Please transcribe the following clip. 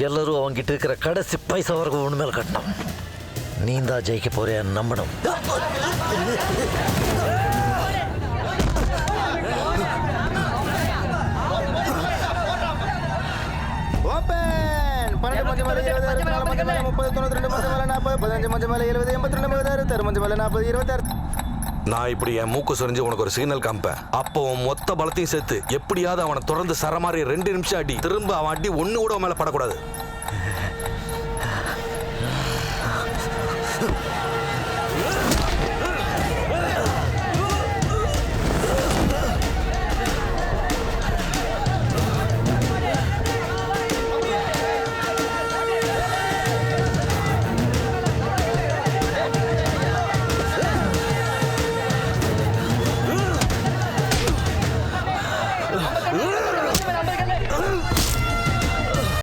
எல்லாரும் அவங்கிட்ட இருக்கிற கடைசி பைசா வரைக்கும் ஒன்று மேலே கட்டணும். நீ தான் ஜெயிக்க போறியான்னு நம்பணும். நான் இப்படி என் மூக்கு சொரிஞ்சு உனக்கு ஒரு சிக்னல் காமிப்பேன். அப்போ உன் மொத்த பலத்தையும் சேர்த்து எப்படியாவது அவனை தொடர்ந்து சரமாரி 2 நிமிஷம் அடி. திரும்ப அவன் அடி ஒண்ணு கூட மேல படக்கூடாது.